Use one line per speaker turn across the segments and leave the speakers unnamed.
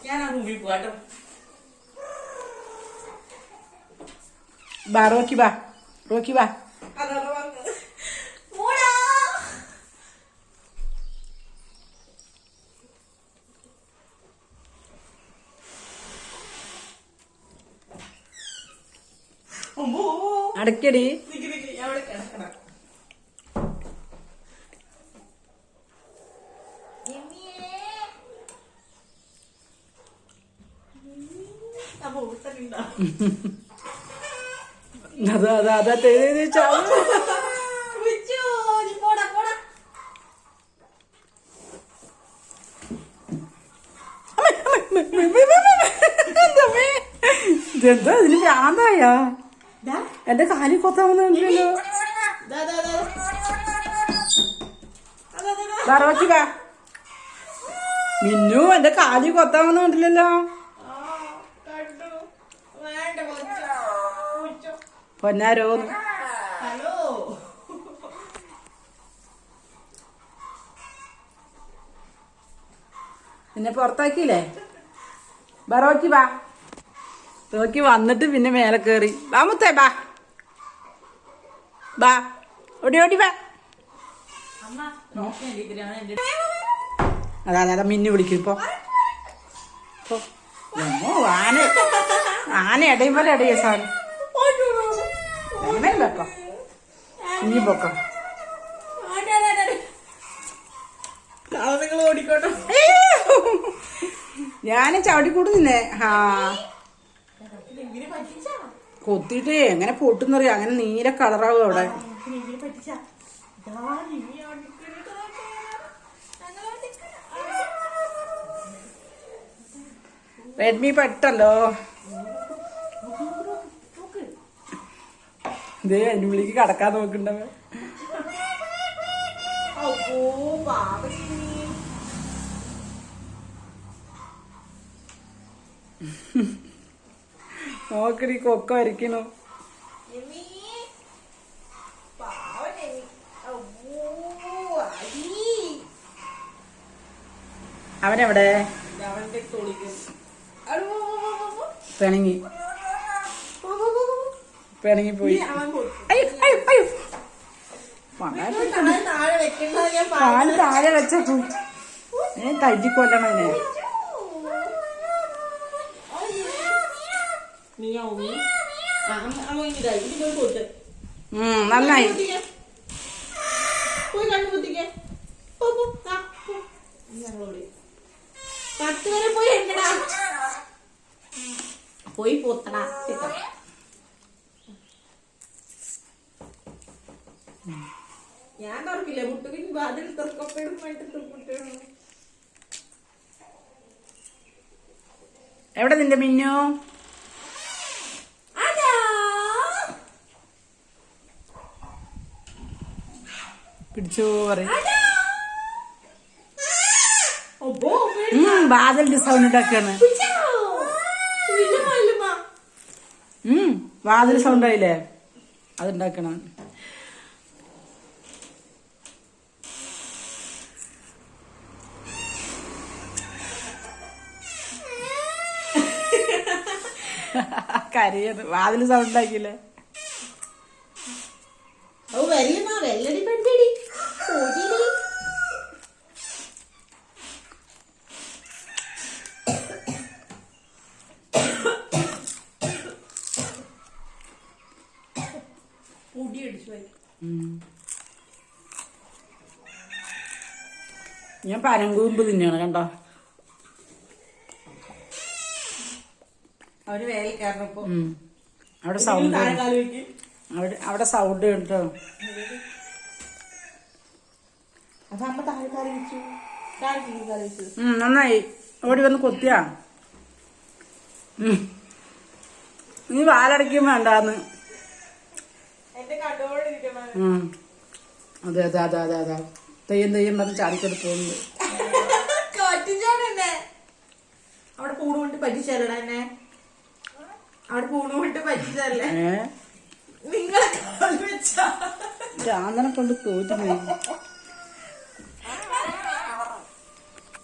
ഞാൻ ആ റൂമിൽ പോവാട്ടോ.
ബാ റോക്കി ബാ, റോക്കി ബാ. അടക്കടി. അതാ അതാ അതാ ചാവും. ഇതെന്താ ഇതിന് ഭ്രാന്തായ? എന്റെ കാലിൽ കൊത്താവുന്നല്ലോ. പറവക്കി വാ. മിന്നു എന്റെ കാലിൽ കൊത്താവുന്ന കണ്ടില്ലല്ലോ. പൊന്നാരോ നിന്നെ പുറത്താക്കിയില്ലേ? ബറോക്കി വാ. നോക്കി വന്നിട്ട് പിന്നെ മേലെ കേറി. വാ മുത്തേ ബാ ബാ, ഓടി ഓടി വാ. അതാ അതാ മിന്നു വിളിക്കും ഇപ്പൊ. ആന ആന ഇടയും പോലെ ഇടയ സാധനം. വെക്കോ ഇനി പൊക്കോ. ഞാന് ചവിട്ടിക്കൂട്ട് നിന്നെ. ഹാ കൊത്തിട്ട് എങ്ങനെ പൊട്ടുന്നറിയാം. അങ്ങനെ നീല കളറാവും അവിടെ. റെഡ്മി പെട്ടല്ലോ. ഇതേ അതിന്റെ ഉള്ളിലേക്ക് കടക്കാൻ നോക്കണ്ടവ. നോക്കടി കൊക്ക വരയ്ക്കണോ. അവനെവിടെ? പിണങ്ങി പിണങ്ങി പോയി. പാല് താഴെ വെച്ച പോയി. തല്ലിക്കൊല്ലണം അതിനെ. നന്നായി.
പോയി പോത്തടാ. ഞാൻ തുറക്കില്ല. മുട്ടുകിന് വാതിൽ തുറക്കപ്പെടും.
എവിടെ നിന്റെ മിന്നു? പിടിച്ചോ പറയും. വാതിലിന്റെ സൗണ്ട് ഉണ്ടാക്കാണ്. വാതിൽ സൗണ്ട് ആയില്ലേ? അതുണ്ടാക്കണം. കരയത് വാതിൽ സൗണ്ട് ഉണ്ടാക്കിയില്ലേ? ഞാൻ പനങ്കൂമ്പ് തിന്നാണ് കണ്ടോ.
അവര് വേലക്കാരനപ്പോ
അവിടെ സൗണ്ട് അവിടെ സൗണ്ട് കേട്ടോ. നന്നായി. ഓടി വന്ന് കൊത്തിയാ. നീ വാലടയ്ക്കും വേണ്ടാന്ന്. അതെ അതെ അതെ അതെ അതെ. തെയ്യം തെയ്യം പറഞ്ഞ് ചാടിക്കൊണ്ട് പോകുന്നത്.
അവിടെ പൂണുകൊണ്ട് പറ്റിച്ചല്ലടാ എന്നെ. അവിടെ പൂണുകൊണ്ട് പറ്റിച്ചല്ലേ നിങ്ങളെ
ചാന്തനെ കൊണ്ട് തോറ്റു പോയി.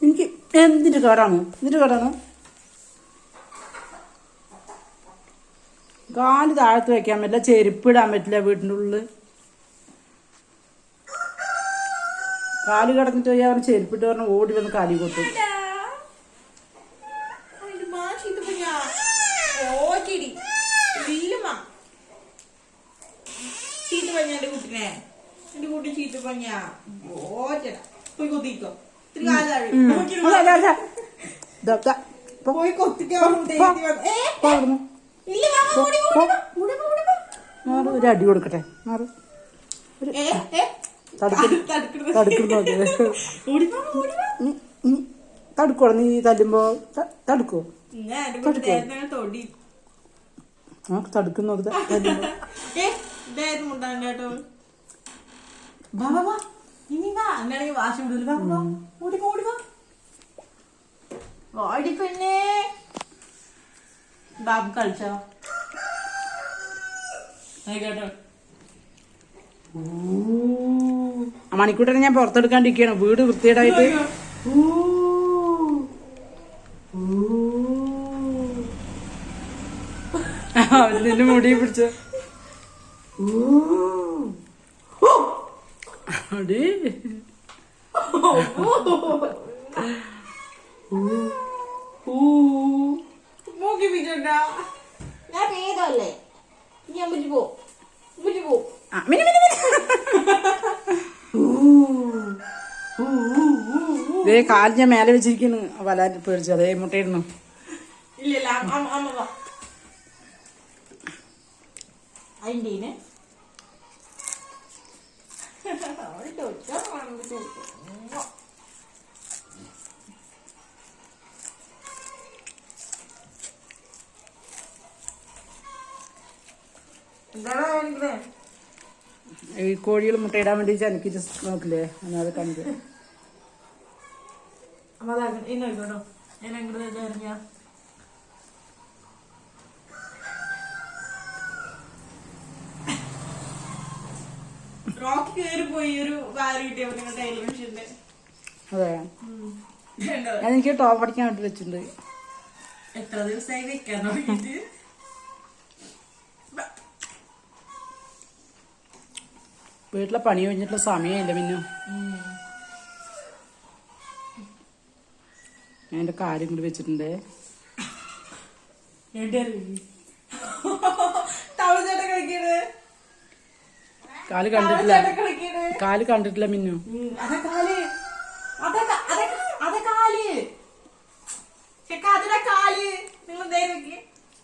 എനിക്ക് എന്തിന്റെ കേടാണ്? കാല് താഴത്ത് വെക്കാൻ പറ്റില്ല, ചെരുപ്പ് ഇടാൻ പറ്റില്ല വീട്ടിൻ്റെ ഉള്ളിൽ. കാല് കിടന്നിട്ട് പോയി അവൻ ചെരുപ്പിട്ട് പറഞ്ഞ് ഓടി വന്ന് കാലി കൊത്തും. ഒരു അടി കൊടുക്കട്ടെ, മാറ്. തടുക്കോ? നീ തല്ലുമ്പോ തടുക്കോ? തടുക്കുന്നത്
ബാബു കളിച്ചോ?
മണിക്കൂട്ടനെ ഞാൻ പുറത്തെടുക്കാണ്ടിരിക്കുകയാണ്, വീട് വൃത്തിയേടായിട്ട്. നിന്റെ മുടി പിടിച്ച അടി
ഞാൻ പേരല്ലേ ഞാൻ പോ.
കാല് ഞാൻ മേലെ വെച്ചിരിക്കുന്നു, വല പേടിച്ചു. അതേ മുട്ടയിരുന്നു.
ഇല്ലല്ല അമ്മ അതിൻ്റെ
ഈ കോഴികൾ മുട്ടയിടാൻ വേണ്ടി ചനക്കിച്ച് നോക്കില്ലേ, അത് കണ്ടു.
ഇന്നോട്ടോ ഞാൻ അങ്ങോട്ട് ഇറങ്ങിയ റോക്കി കയറി പോയി ഒരു കാര്യം കിട്ടിയപ്പോ നിങ്ങൾ ടൈലർ മെഷീന്റെ.
അതെ, എനിക്ക് ടോപ്പ് അടിക്കാൻ വേണ്ടി വെച്ചിട്ടുണ്ട്.
എത്ര ദിവസമായി വെക്കാൻ നോക്കിട്ട്.
വീട്ടിലെ പണി കഴിഞ്ഞിട്ടുള്ള സമയമില്ല. പിന്നെ ഞാൻ എൻ്റെ കാര്യം കൂടി വെച്ചിട്ടുണ്ട്. കാല് കണ്ടിട്ടില്ല മിന്നു.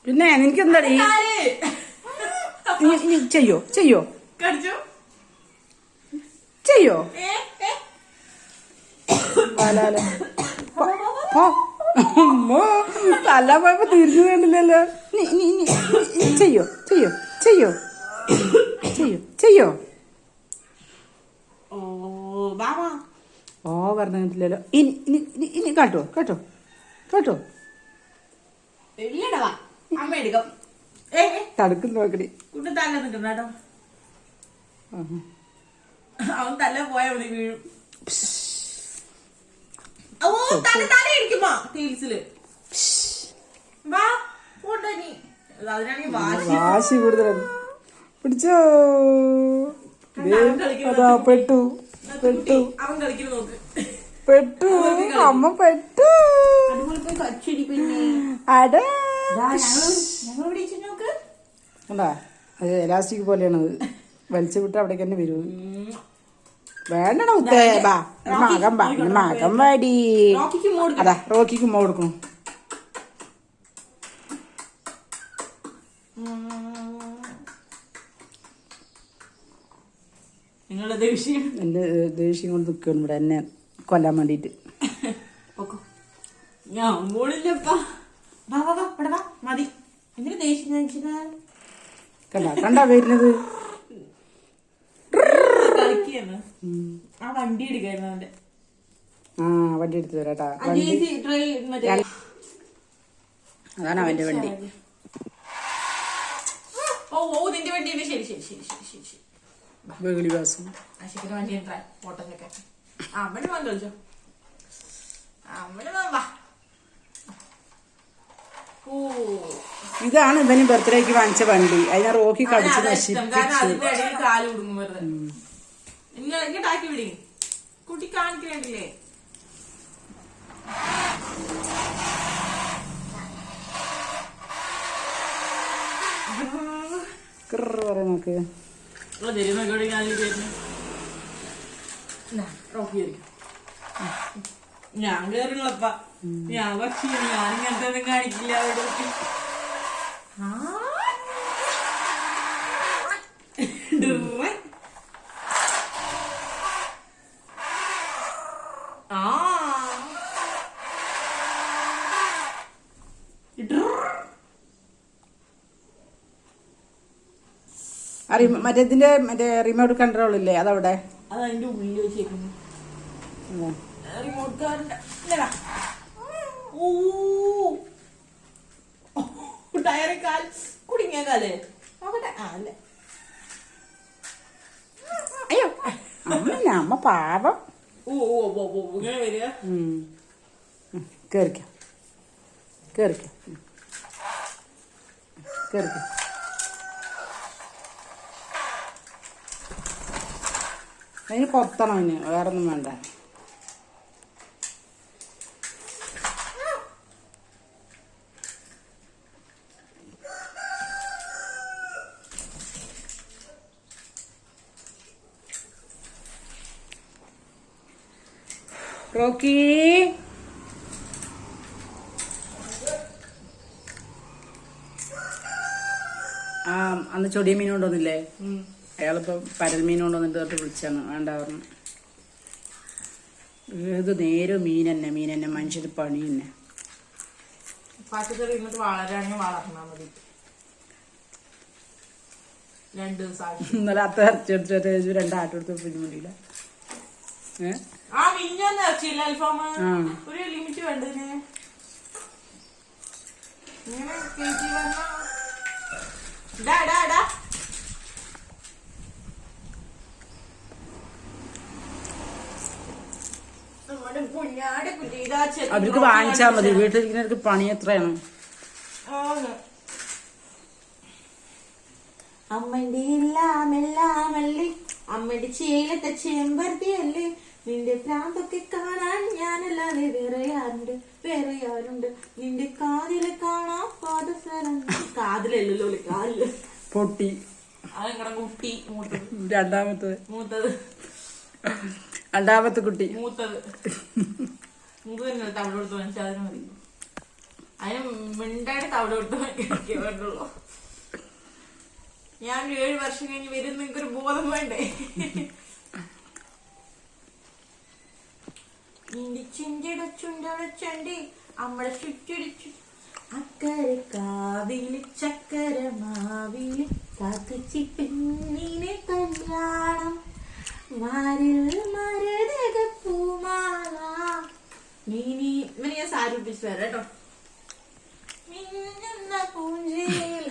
പിന്നെ നിനക്ക് എന്താ ചെയ്യോ തല പോയപ്പോ തിരിഞ്ഞു വേണ്ടില്ലല്ലോ. ചെയ്യോ പറഞ്ഞിട്ടില്ലല്ലോ. ഇനി കാട്ടോ തടുക്കുന്നു നോക്കടി.
അവൻ തല പോയ വീഴും.
വാശി കൂടുതലാണ്. പിടിച്ചോ? അതാ പെട്ടു.
അവൻ കളിക്കുന്നു നോക്ക്.
പെട്ടു, അമ്മ പെട്ടു. അടാ കണ്ടാ, അത് എലാസ്റ്റിക് പോലെയാണത്. വലിച്ചു വിട്ട് അവിടേക്ക് തന്നെ വരൂ. വേണ്ടണ മുത്തേ, ബാ മകം വാടി. അതാ റോക്കിക്ക് ഉമ്മ കൊടുക്കണം. എന്റെ ദേഷ്യം കൊണ്ട് നിൽക്കണം ഇവിടെ എന്നെ കൊല്ലാൻ വേണ്ടിട്ട്. കണ്ടാ വരുന്നത്.
വണ്ടി എടുക്കായിരുന്നു അവന്റെ.
വണ്ടി എടുത്തു തരാട്ടാ. അതാണ് അവന്റെ വണ്ടി.
ഓ നിന്റെ വണ്ടിയാണ്. ശരി.
വെളിവാസം
ആശിക്കിന് വണ്ടി ഉണ്ടാ ഓട്ടൊക്കെ അമ്മന് വന്ന് കളിച്ചോ അമ്മന് വാ. ഓ
ഇതാണ് ഇവന് ബർത്ത്ഡേക്ക് വാങ്ങിച്ച വണ്ടി. അതിനെ റോക്കി കടിച്ച്
കാരണം അതിന്റെ ഇടയിൽ കാല് വിടുങ്ങും വെറുതെ. ഇങ്ങോട്ടാക്കി വിടി കുട്ടി കാണിക്കണ്ടില്ലേ.
നോക്ക്
ഞാൻ കേറുള്ളപ്പ ഞാൻ പക്ഷേ ഞാൻ ഇങ്ങനത്തെ ഒന്നും കാണിക്കില്ല അവിടെ.
മറ്റേ റിമോട്ട് കൺട്രോൾ ഇല്ലേ അതവിടെ
അതതിന്റെ ഉള്ളിൽ വെച്ചേക്കുന്നു. റിമോട്ട് കാറിന്റെ ടയറ് കാൽ കുടുങ്ങിയ കാലേ നോക്കട്ടെ. അല്ലേ
അയ്യോ അമ്മ പാപം.
ഇങ്ങനെ വരിക.
കേറിക്കോ കേറിക്കോ കേറിക്കോ. അതിന് കൊത്തണം. അതിന് വേറൊന്നും വേണ്ട. റോക്കി അന്ന് ചൊടിയ മീൻ കൊണ്ടുവന്നില്ലേ? അയാളിപ്പോ പരൽ മീൻ കൊണ്ടുവന്നിട്ട് തൊട്ട് വിളിച്ചാണ് വേണ്ട പറഞ്ഞു. ഏത് നേരം മീൻ തന്നെ മനുഷ്യര് പണി തന്നെ.
പച്ചക്കറി ഇന്നിട്ട് വളരാണെങ്കിൽ വളർന്നാ മതി. 2 ദിവസം
ഇന്നലെ അത്ത ഇറച്ചെടുത്തിട്ട് 2 ആട്ടെടുത്ത് പിടിമുടിയില്ല.
മിഞ്ഞൊന്നും ഇറച്ചിയില്ല അൽഫാമ. ഒരു ലിമിറ്റ് വേണ്ടതിന് ഇങ്ങനെ കേട്ടി വന്ന
അവർക്ക് വാങ്ങിച്ചാ മതി. വീട്ടിലിരിക്കുന്നവർക്ക് പണി എത്രയാണ്?
അമ്മന്റെ എല്ലാമെല്ലാമല്ലേ അമ്മയുടെ ചേലത്തെ ചെമ്പർത്തിയല്ലേ നിന്റെ പ്രാന്തൊക്കെ കാണാൻ ഞാനല്ലാതെ വേറെ ആരുണ്ട് നിന്റെ കാതില് കാണാൻ പാദസരം. കാതിലല്ലോ കാതില്
പൊട്ടി.
അതെങ്ങനെ കുട്ടി മൂത്തത്
രണ്ടാമത്തെ കുട്ടി
മൂത്തത് തന്നെ തവിട് കൊടുത്ത് വാങ്ങിച്ചാൽ അതിന് മതി. അതിന് മിണ്ടായിട്ട് തവിട് കൊടുത്ത് വേണ്ടുള്ളൂ. ഞാൻ 7 വർഷം കഴിഞ്ഞ് വരും. നിങ്ങൾക്കൊരു ബോധം വേണ്ടേ? നിന്റെ ചുണ്ടടച്ചുണ്ടടച്ചണ്ടി അമ്മടെ ചുറ്റടിച്ചു അക്കരെ കാവില് ചക്കര മാവില് കാക്കച്ചി പെണ്ണിനെ കല്യാണം മാരിൽ മരതക പൂമാല. ഇവന് ഞാൻ സാരി ഒപ്പിച്ച് തരാം കേട്ടോ. പൂഞ്ചിൽ